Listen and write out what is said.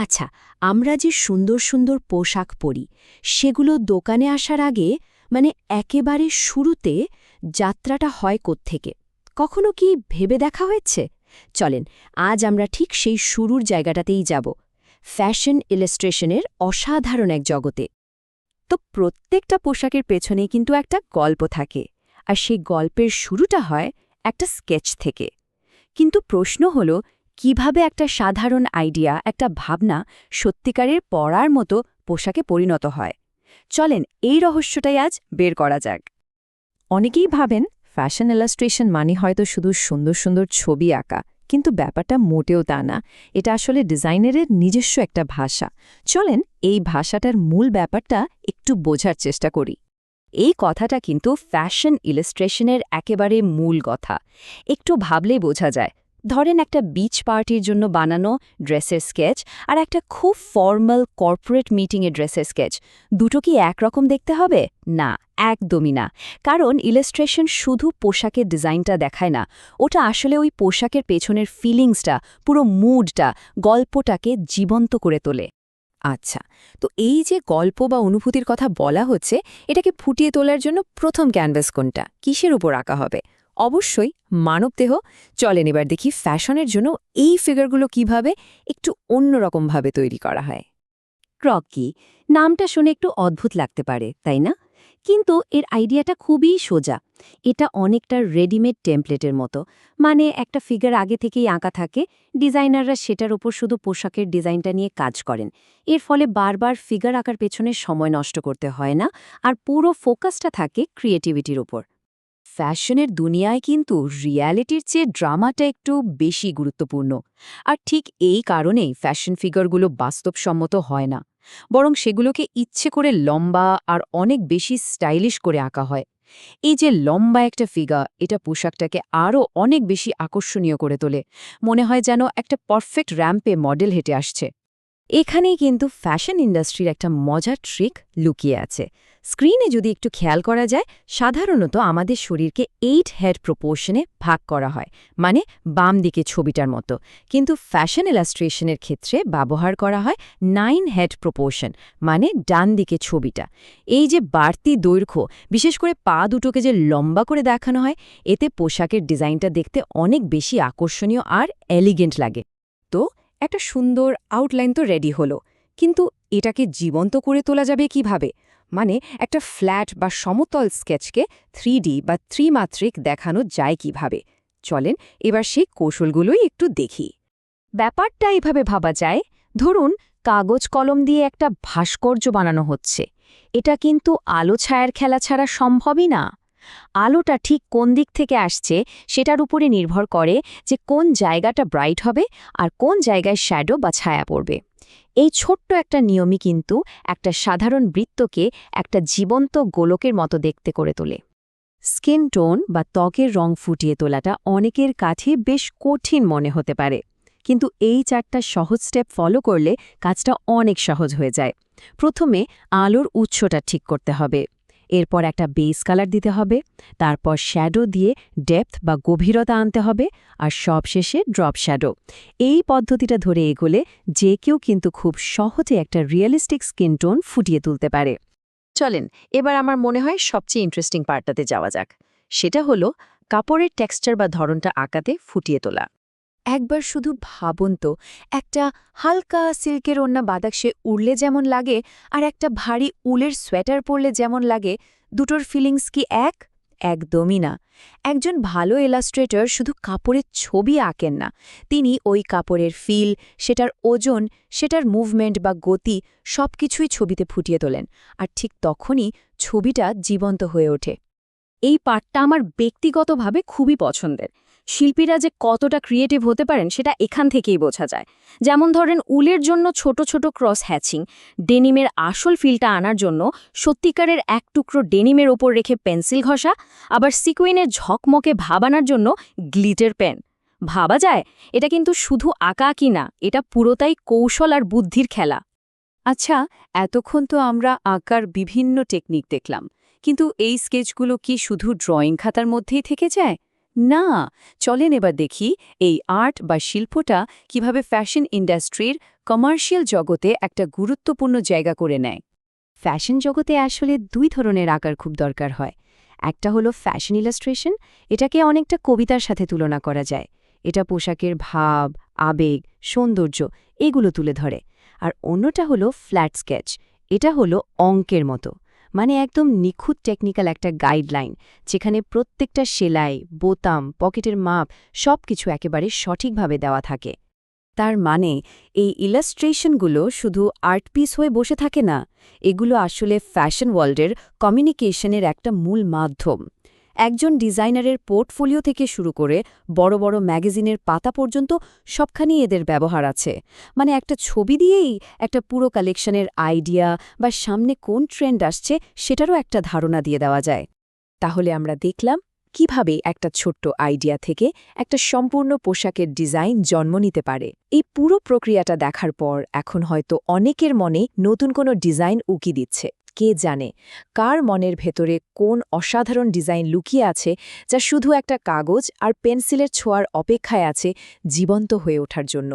আচ্ছা, আমরা যে সুন্দর সুন্দর পোশাক পরি সেগুলো দোকানে আসার আগে একেবারে শুরুতে যাত্রাটা হয় কোত্থেকে? কখনো কি ভেবে দেখা হয়েছে? চলেন, আজ আমরা ঠিক সেই শুরুর জায়গাটাতেই যাব, ফ্যাশন ইলাস্ট্রেশনের অসাধারণ এক জগতে। তো প্রত্যেকটা পোশাকের পেছনেই কিন্তু একটা গল্প থাকে, আর সেই গল্পের শুরুটা হয় একটা স্কেচ থেকে। কিন্তু প্রশ্ন হল, কিভাবে একটা সাধারণ আইডিয়া, একটা ভাবনা সত্যিকারের পড়ার মতো পোশাকে পরিণত হয়? চলেন, এই রহস্যটাই আজ বের করা যাক। অনেকেই ভাবেন ফ্যাশন ইলাস্ট্রেশন মানে হয়তো শুধু সুন্দর সুন্দর ছবি আঁকা, কিন্তু ব্যাপারটা মোটেও তা না। এটা আসলে ডিজাইনারের নিজস্ব একটা ভাষা। চলেন, এই ভাষাটার মূল ব্যাপারটা একটু বোঝার চেষ্টা করি। এই কথাটা কিন্তু ফ্যাশন ইলাস্ট্রেশনের একেবারে মূল কথা। একটু ভাবলেই বোঝা যায়। ধরেন একটা বিচ পার্টির জন্য বানানো ড্রেসের স্কেচ আর একটা খুব ফর্মাল কর্পোরেট মিটিংয়ের ড্রেসের স্কেচ, দুটো কি একরকম দেখতে হবে? না, একদমই না। কারণ ইলাস্ট্রেশন শুধু পোশাকের ডিজাইনটা দেখায় না, ওটা আসলে ওই পোশাকের পেছনের ফিলিংসটা, পুরো মুডটা, গল্পটাকে জীবন্ত করে তোলে। আচ্ছা, তো এই যে গল্প বা অনুভূতির কথা বলা হচ্ছে, এটাকে ফুটিয়ে তোলার জন্য প্রথম ক্যানভাস কোনটা, কিসের উপর আঁকা হবে? অবশ্যই মানবদেহ। চলেন এবার দেখি ফ্যাশনের জন্য এই ফিগারগুলো কিভাবে একটু অন্যরকমভাবে তৈরি করা হয়। ক্রকি নামটা শুনে একটু অদ্ভুত লাগতে পারে, তাই না? কিন্তু এর আইডিয়াটা খুবই সোজা। এটা অনেকটা রেডিমেড টেমপ্লেটের মতো। একটা ফিগার আগে থেকেই আঁকা থাকে, ডিজাইনাররা সেটার উপর শুধু পোশাকের ডিজাইনটা নিয়ে কাজ করেন। এর ফলে বারবার ফিগার আঁকার পেছনে সময় নষ্ট করতে হয় না, আর পুরো ফোকাসটা থাকে ক্রিয়েটিভিটির উপর। ফ্যাশনের দুনিয়ায় কিন্তু রিয়ালিটির চেয়ে ড্রামাটা একটু বেশি গুরুত্বপূর্ণ। আর ঠিক এই কারণেই ফ্যাশন ফিগারগুলো বাস্তবসম্মত হয় না, বরং সেগুলোকে ইচ্ছে করে লম্বা আর অনেক বেশি স্টাইলিশ করে আঁকা হয়। এই যে লম্বা একটা ফিগার, এটা পোশাকটাকে আরও অনেক বেশি আকর্ষণীয় করে তোলে। মনে হয় যেন একটা পারফেক্ট র্যাম্পে মডেল হেঁটে আসছে। এখানেই কিন্তু ফ্যাশন ইন্ডাস্ট্রির একটা মজার ট্রিক লুকিয়ে আছে। স্ক্রিনে যদি একটু খেয়াল করা যায়, সাধারণত আমাদের শরীরকে 8 হেড প্রপোর্শনে ভাগ করা হয়, বাম দিকে ছবিটার মতো। কিন্তু ফ্যাশন ইলাস্ট্রেশনের ক্ষেত্রে ব্যবহার করা হয় 9 হেড প্রপোর্শন, ডান দিকে ছবিটা। এই যে বাড়তি দৈর্ঘ্য, বিশেষ করে পা দুটোকে যে লম্বা করে দেখানো হয়, এতে পোশাকের ডিজাইনটা দেখতে অনেক বেশি আকর্ষণীয় আর এলিগেন্ট লাগে। তো একটা সুন্দর আউটলাইন তো রেডি হলো, কিন্তু এটাকে জীবন্ত করে তোলা যাবে কিভাবে? একটা ফ্ল্যাট বা সমতল স্কেচকে 3D বা ত্রিমাত্রিক দেখানো যায় কিভাবে? চলেন এবার সেই কৌশলগুলোই একটু দেখি। ব্যাপারটা এইভাবে ভাবা যায়, ধরুন কাগজ কলম দিয়ে একটা ভাস্কর্য বানানো হচ্ছে। এটা কিন্তু আলো ছায়ার খেলা ছাড়া সম্ভবই না। আলোটা ঠিক কোন দিক থেকে আসছে সেটার উপরে নির্ভর করে যে কোন জায়গাটা ব্রাইট হবে আর কোন জায়গায় শ্যাডো বা ছায়া পড়বে। এই ছোট্ট একটা নিয়মই কিন্তু একটা সাধারণ বৃত্তকে একটা জীবন্ত গোলকের মতো দেখতে করে তোলে। স্কিন টোন বা ত্বকের রং ফুটিয়ে তোলাটা অনেকের কাছে বেশ কঠিন মনে হতে পারে, কিন্তু এই 4টা সহজ স্টেপ ফলো করলে কাজটা অনেক সহজ হয়ে যায়। প্রথমে আলোর উৎসটা ঠিক করতে হবে, এরপর একটা বেস কালার দিতে হবে, তারপর শ্যাডো দিয়ে ডেপথ বা গভীরতা আনতে হবে, আর সবশেষে ড্রপ শ্যাডো। এই পদ্ধতিটা ধরে এগোলে যে কেউ কিন্তু খুব সহজে একটা রিয়েলিস্টিক স্কিন টোন ফুটিয়ে তুলতে পারে। চলেন এবার আমার মনে হয় সবচেয়ে ইন্টারেস্টিং পার্টটাতে যাওয়া যাক। সেটা হলো কাপড়ের টেক্সচার বা ধরনটা আঁকাতে ফুটিয়ে তোলা। একবার শুধু ভাবুন তো, একটা হালকা সিল্কের ওড়না বাতাসে উড়লে যেমন লাগে আর একটা ভারী উলের সোয়েটার পরলে যেমন লাগে, দুটোর ফিলিংস কি এক? একদমই না। একজন ভালো ইলাস্ট্রেটর শুধু কাপড়ের ছবি আঁকেন না, তিনি ওই কাপড়ের ফিল, সেটার ওজন, সেটার মুভমেন্ট বা গতি সবকিছুই ছবিতে ফুটিয়ে তোলেন, আর ঠিক তখনই ছবিটা জীবন্ত হয়ে ওঠে। এই পার্টটা আমার ব্যক্তিগতভাবে খুবই পছন্দের। শিল্পীরা যে কতটা ক্রিয়েটিভ হতে পারেন সেটা এখান থেকেই বোঝা যায়। যেমন ধরেন উলের জন্য ছোট ছোট ক্রস হ্যাচিং, ডেনিমের আসল ফিলটা আনার জন্য সত্যিকারের এক টুকরো ডেনিমের ওপর রেখে পেন্সিল ঘষা, আবার সিকুইনের ঝকমকে ভাব আনার জন্য গ্লিটার পেন। ভাবা যায়, এটা কিন্তু শুধু আঁকাআঁকি না, এটা পুরোটাই কৌশল আর বুদ্ধির খেলা। আচ্ছা, এতক্ষণ তো আমরা আঁকার বিভিন্ন টেকনিক দেখলাম, কিন্তু এই স্কেচগুলো কি শুধু ড্রয়িং খাতার মধ্যেই থেকে যায়? না, চলেন এবার দেখি এই আর্ট বা শিল্পটা কিভাবে ফ্যাশন ইন্ডাস্ট্রির কমার্শিয়াল জগতে একটা গুরুত্বপূর্ণ জায়গা করে নেয়। ফ্যাশন জগতে আসলে দুই ধরনের আকার খুব দরকার হয়। একটা হলো ফ্যাশন ইলাস্ট্রেশন, এটাকে অনেকটা কবিতার সাথে তুলনা করা যায়। এটা পোশাকের ভাব, আবেগ, সৌন্দর্য এগুলো তুলে ধরে। আর অন্যটা হলো ফ্ল্যাট স্কেচ, এটা হলো অঙ্কের মতো, মানে একদম নিখুঁত টেকনিক্যাল একটা গাইডলাইন, যেখানে প্রত্যেকটা সেলাই, বোতাম, পকেটের মাপ সবকিছু একেবারে সঠিকভাবে দেওয়া থাকে। তার মানে এই ইলাস্ট্রেশনগুলো শুধু আর্ট পিস হয়ে বসে থাকে না, এগুলো আসলে ফ্যাশন ওয়ার্ল্ডের কমিউনিকেশনের একটা মূল মাধ্যম। একজন ডিজাইনারের পোর্টফোলিও থেকে শুরু করে বড় বড় ম্যাগাজিনের পাতা পর্যন্ত সবখানেই এদের ব্যবহার আছে। মানে একটা ছবি দিয়েই একটা পুরো কালেকশনের আইডিয়া বা সামনে কোন ট্রেন্ড আসছে সেটারও একটা ধারণা দিয়ে দেওয়া যায়। তাহলে আমরা দেখলাম কিভাবে একটা ছোট্ট আইডিয়া থেকে একটা সম্পূর্ণ পোশাকের ডিজাইন জন্ম নিতে পারে। এই পুরো প্রক্রিয়াটা দেখার পর এখন হয়তো অনেকের মনে নতুন কোনো ডিজাইন উকি দিচ্ছে। কে জানে কার মনের ভেতরে কোন অসাধারণ ডিজাইন লুকিয়ে আছে, যা শুধু একটা কাগজ আর পেন্সিলের ছোঁয়ার অপেক্ষায় আছে জীবন্ত হয়ে ওঠার জন্য।